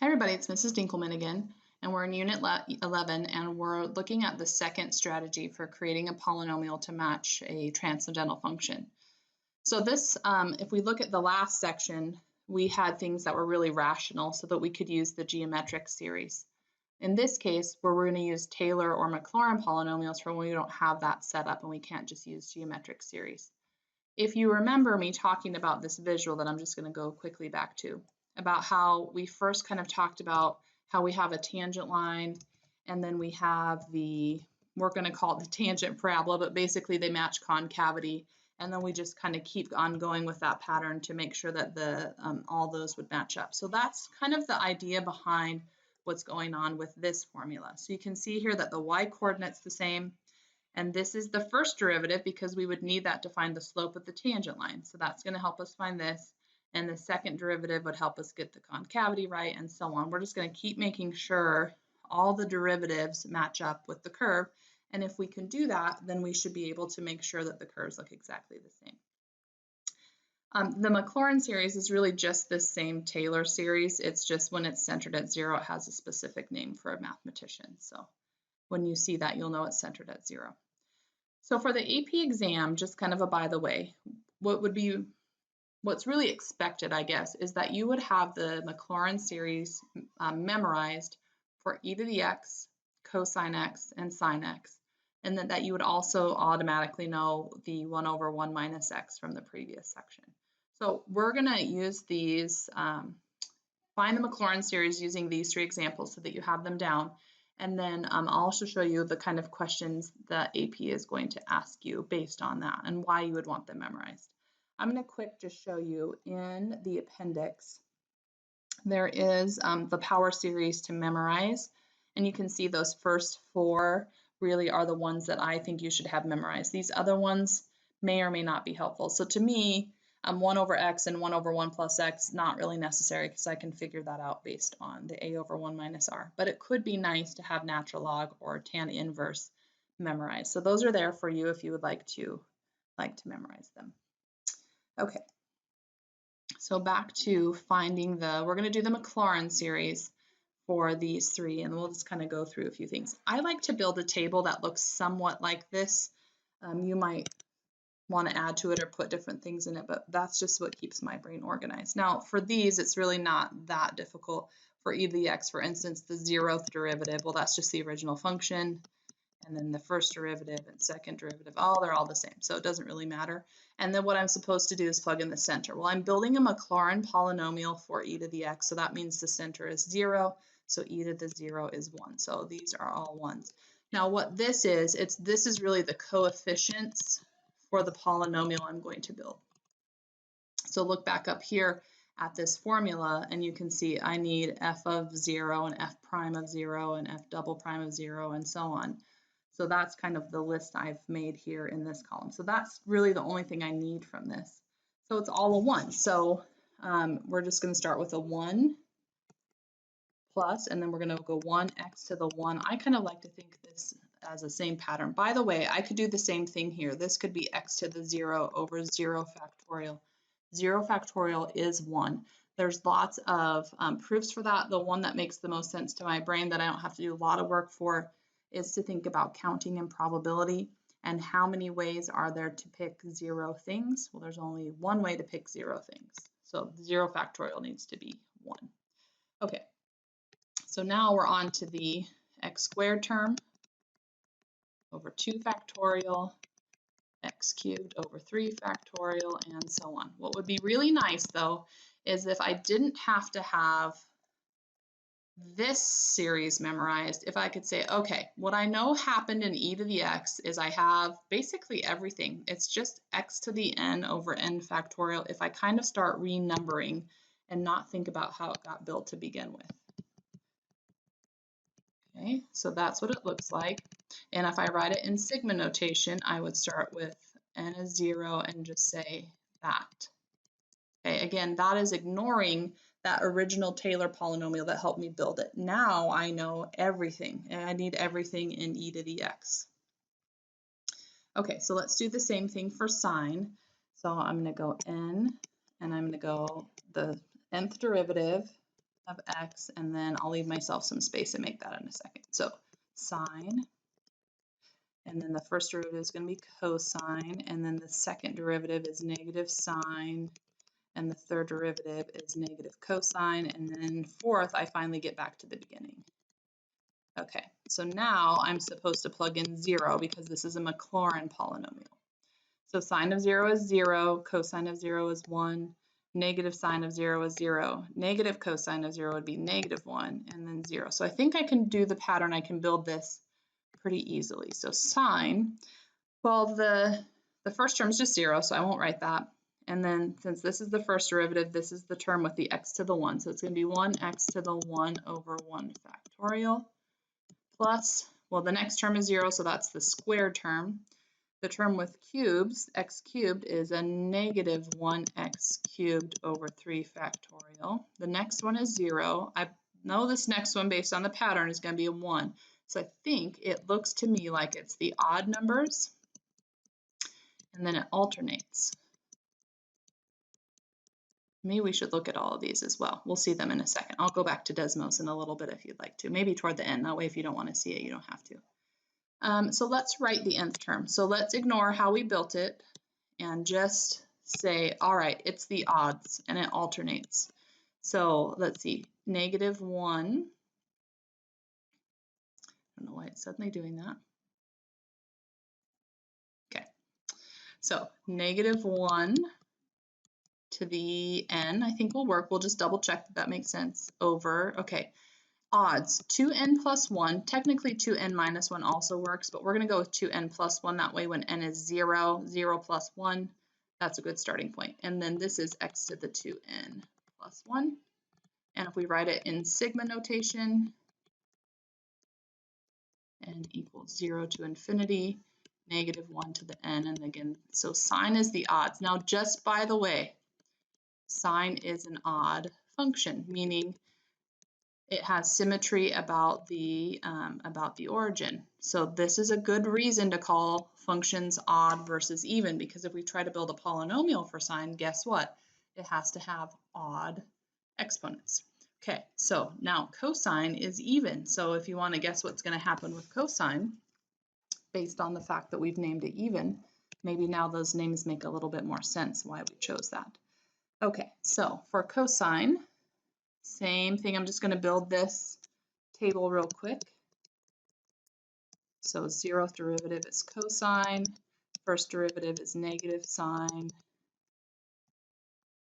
Hi everybody, it's Mrs. Dinkelman again, and we're in Unit 11, and we're looking at the second strategy for creating a polynomial to match a transcendental function. So this, if we look at the last section, we had things that were really rational so that we could use the geometric series. In this case, we're going to use Taylor or Maclaurin polynomials for when we don't have that set up and we can't just use geometric series. If you remember me talking about this visual that I'm just going to go quickly back to, about how we first kind of talked about how we have a tangent line and then we have we're going to call it the tangent parabola, but basically they match concavity, and then we just kind of keep on going with that pattern to make sure that all those would match up. So that's kind of the idea behind what's going on with this formula. So you can see here that the y coordinate's the same, and this is the first derivative because we would need that to find the slope of the tangent line. So that's going to help us find this. And the second derivative would help us get the concavity right, and so on. We're just going to keep making sure all the derivatives match up with the curve. And if we can do that, then we should be able to make sure that the curves look exactly the same. The Maclaurin series is really just the same Taylor series. It's just when it's centered at 0, it has a specific name for a mathematician. So when you see that, you'll know it's centered at 0. So for the AP exam, just kind of a by the way, what's really expected, I guess, is that you would have the Maclaurin series memorized for e to the x, cosine x, and sine x, and that you would also automatically know the 1 over 1 minus x from the previous section. So we're going to use these, find the Maclaurin series using these 3 examples so that you have them down. And then I'll also show you the kind of questions that AP is going to ask you based on that and why you would want them memorized. I'm going to just show you in the appendix, there is the power series to memorize. And you can see those first 4 really are the ones that I think you should have memorized. These other ones may or may not be helpful. So to me, 1 over x and 1 over 1 plus x, not really necessary because I can figure that out based on the a over 1 minus r. But it could be nice to have natural log or tan inverse memorized. So those are there for you if you would like to memorize them. Okay, so back to finding we're going to do the Maclaurin series for these 3, and we'll just kind of go through a few things. I like to build a table that looks somewhat like this. You might want to add to it or put different things in it, but that's just what keeps my brain organized. Now for these, it's really not that difficult. For e to the x, for instance, the 0th derivative, well, that's just the original function, and then the first derivative and second derivative, they're all the same, so it doesn't really matter. And then what I'm supposed to do is plug in the center. Well, I'm building a Maclaurin polynomial for e to the x, so that means the center is 0, so e to the 0 is 1. So these are all 1s. Now what this is, this is really the coefficients for the polynomial I'm going to build. So look back up here at this formula, and you can see I need f of 0 and f prime of 0 and f double prime of 0 and so on. So that's kind of the list I've made here in this column. So that's really the only thing I need from this. So it's all a 1. So we're just going to start with a 1 plus, and then we're going to go 1x to the 1. I kind of like to think this as the same pattern. By the way, I could do the same thing here. This could be x to the 0 over 0 factorial. 0 factorial is 1. There's lots of proofs for that. The one that makes the most sense to my brain that I don't have to do a lot of work for is to think about counting and probability and how many ways are there to pick 0 things. Well, there's only one way to pick 0 things. So 0 factorial needs to be 1. Okay. So now we're on to the x squared term over 2 factorial, x cubed over 3 factorial, and so on. What would be really nice, though, is if I didn't have to have this series memorized, if I could say, okay, what I know happened in e to the x is I have basically everything. It's just x to the n over n factorial if I kind of start renumbering and not think about how it got built to begin with. Okay, so that's what it looks like. And if I write it in sigma notation, I would start with n is 0 and just say that. Okay, again, that is ignoring that original Taylor polynomial that helped me build it. Now I know everything, and I need everything in e to the x. Okay, so let's do the same thing for sine. So I'm going to go n, and I'm going to go the nth derivative of x, and then I'll leave myself some space and make that in a second. So sine, and then the first derivative is going to be cosine, and then the second derivative is negative sine, and the third derivative is negative cosine, and then fourth, I finally get back to the beginning. Okay, so now I'm supposed to plug in 0 because this is a Maclaurin polynomial. So sine of 0 is 0, cosine of 0 is 1, negative sine of 0 is 0, negative cosine of 0 would be negative 1, and then 0. So I think I can do the pattern, I can build this pretty easily. So sine, well, the first term is just 0, so I won't write that. And then since this is the first derivative, this is the term with the x to the 1. So it's going to be 1x to the 1 over 1 factorial plus, well, the next term is 0, so that's the squared term. The term with cubes, x cubed, is a negative 1x cubed over 3 factorial. The next one is 0. I know this next one, based on the pattern, is going to be a 1. So I think it looks to me like it's the odd numbers, and then it alternates. Maybe we should look at all of these as well. We'll see them in a second. I'll go back to Desmos in a little bit if you'd like to. Maybe toward the end. That way, if you don't want to see it, you don't have to. So let's write the nth term. So let's ignore how we built it and just say, all right, it's the odds and it alternates. So let's see, negative 1. I don't know why it's suddenly doing that. Okay, so negative 1 to the n, I think will work. We'll just double check that that makes sense. Over, okay, odds, 2n plus 1. Technically 2n minus 1 also works, but we're going to go with 2n plus 1. That way when n is 0, 0 plus 1, that's a good starting point. And then this is x to the 2n plus 1. And if we write it in sigma notation, n equals 0 to infinity, negative 1 to the n. And again, so sine is the odds. Now, just by the way, sine is an odd function, meaning it has symmetry about the origin. So this is a good reason to call functions odd versus even, because if we try to build a polynomial for sine, guess what? It has to have odd exponents. Okay, so now cosine is even. So if you want to guess what's going to happen with cosine, based on the fact that we've named it even, maybe now those names make a little bit more sense why we chose that. Okay, so for cosine, same thing. I'm just going to build this table real quick. So 0th derivative is cosine, first derivative is negative sine,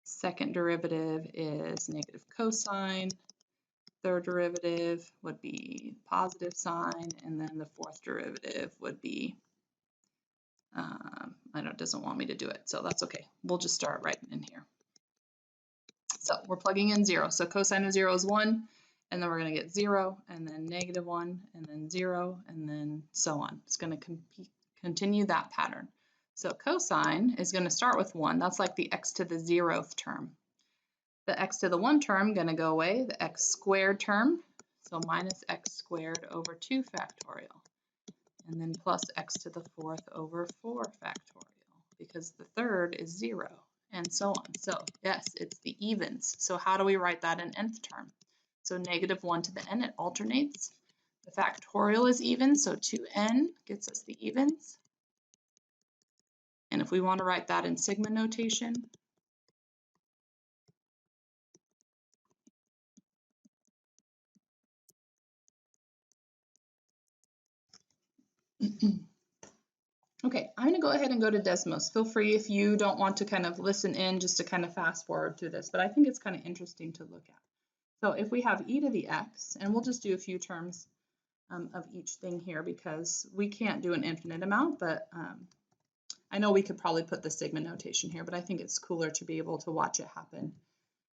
second derivative is negative cosine, third derivative would be positive sine, and then the fourth derivative would be, I know it doesn't want me to do it, so that's okay. We'll just start writing in here. So we're plugging in 0. So cosine of 0 is 1, and then we're going to get 0, and then negative 1, and then 0, and then so on. It's going to continue that pattern. So cosine is going to start with 1. That's like the x to the 0th term. The x to the 1 term going to go away, the x squared term, so minus x squared over 2 factorial, and then plus x to the 4th over 4 factorial, because the third is 0. And so on. So yes, it's the evens. So how do we write that in nth term? So negative 1 to the n, it alternates. The factorial is even, so 2n gets us the evens. And if we want to write that in sigma notation, okay, I'm going to go ahead and go to Desmos. Feel free if you don't want to kind of listen in just to kind of fast forward through this, but I think it's kind of interesting to look at. So if we have e to the x, and we'll just do a few terms of each thing here because we can't do an infinite amount, but I know we could probably put the sigma notation here, but I think it's cooler to be able to watch it happen.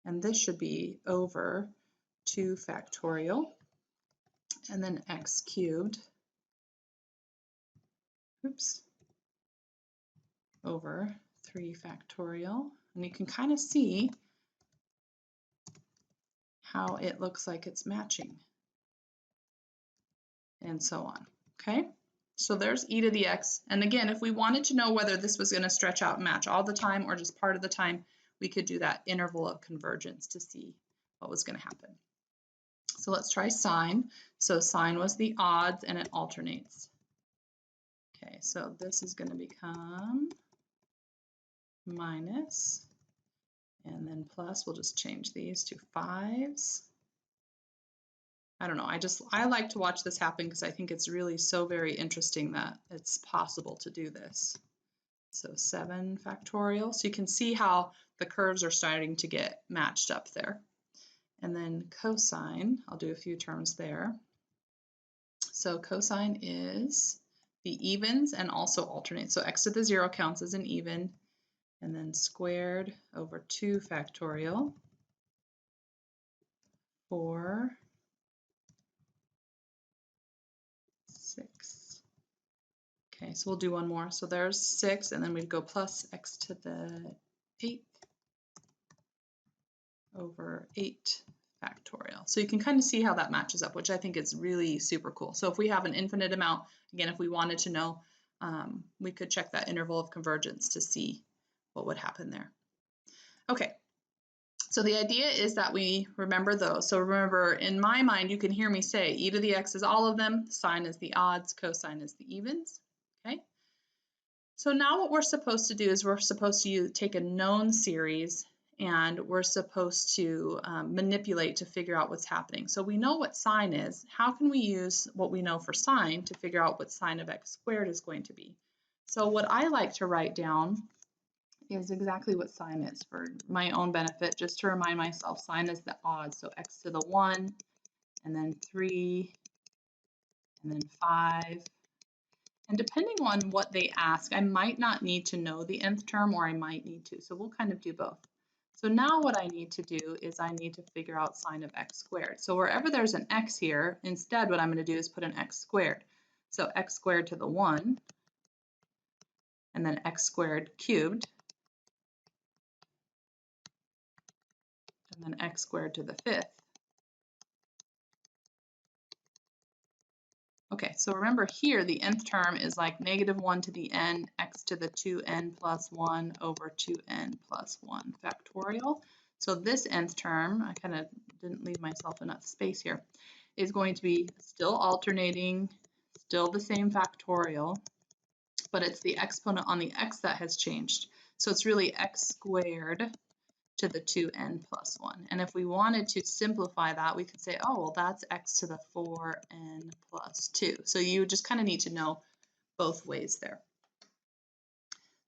And this should be over 2 factorial, and then x cubed, oops, over 3 factorial. And you can kind of see how it looks like it's matching, and so on, okay? So there's e to the x. And again, if we wanted to know whether this was going to stretch out and match all the time or just part of the time, we could do that interval of convergence to see what was going to happen. So let's try sine. So sine was the odds and it alternates. Okay, so this is going to become minus, and then plus, we'll just change these to 5s. I don't know, I like to watch this happen because I think it's really so very interesting that it's possible to do this. So 7 factorial. So you can see how the curves are starting to get matched up there. And then cosine, I'll do a few terms there. So cosine is the evens and also alternates. So x to the 0 counts as an even, and then squared over 2 factorial for 6. Okay, so we'll do one more. So there's 6, and then we'd go plus x to the 8th over 8 factorial. So you can kind of see how that matches up, which I think is really super cool. So if we have an infinite amount, again, if we wanted to know, we could check that interval of convergence to see what would happen there. Okay, so the idea is that we remember those. So remember, in my mind, you can hear me say e to the x is all of them, sine is the odds, cosine is the evens, okay? So now what we're supposed to do is we're supposed to take a known series and we're supposed to manipulate to figure out what's happening. So we know what sine is. How can we use what we know for sine to figure out what sine of x squared is going to be? So what I like to write down is exactly what sine is for my own benefit, just to remind myself. Sine is the odds, so x to the 1, and then 3, and then 5. And depending on what they ask, I might not need to know the nth term, or I might need to. So we'll kind of do both. So now what I need to do is I need to figure out sine of x squared. So wherever there's an x here, instead what I'm going to do is put an x squared. So x squared to the 1, and then x squared cubed, and then x squared to the 5th. Okay, so remember here the nth term is like -1 to the n, x to the 2n plus 1 over 2n plus 1 factorial. So this nth term, I kind of didn't leave myself enough space here, is going to be still alternating, still the same factorial, but it's the exponent on the x that has changed. So it's really x squared to the 2n plus 1. And if we wanted to simplify that, we could say, oh, well, that's x to the 4n plus 2. So you just kind of need to know both ways there.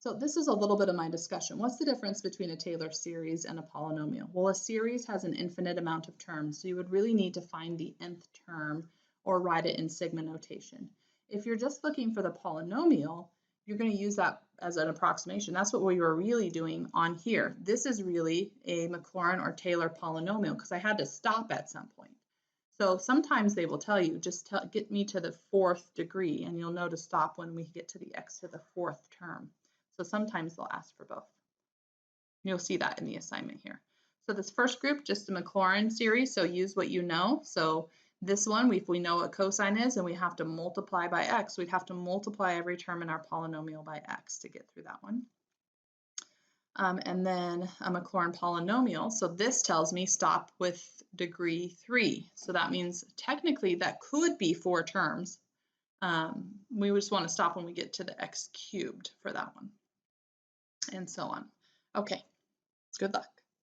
So this is a little bit of my discussion. What's the difference between a Taylor series and a polynomial? Well, a series has an infinite amount of terms, so you would really need to find the nth term or write it in sigma notation. If you're just looking for the polynomial, you're going to use that as an approximation. That's what we were really doing on here. This is really a Maclaurin or Taylor polynomial because I had to stop at some point. So sometimes they will tell you, just get me to the 4th degree, and you'll know to stop when we get to the x to the 4th term. So sometimes they'll ask for both. You'll see that in the assignment here. So this first group, just a Maclaurin series, so use what you know. So this one, if we know what cosine is and we have to multiply by x, we'd have to multiply every term in our polynomial by x to get through that one. And then a Maclaurin polynomial, so this tells me stop with degree 3. So that means technically that could be 4 terms. We just want to stop when we get to the x cubed for that one, and so on. Okay, good luck.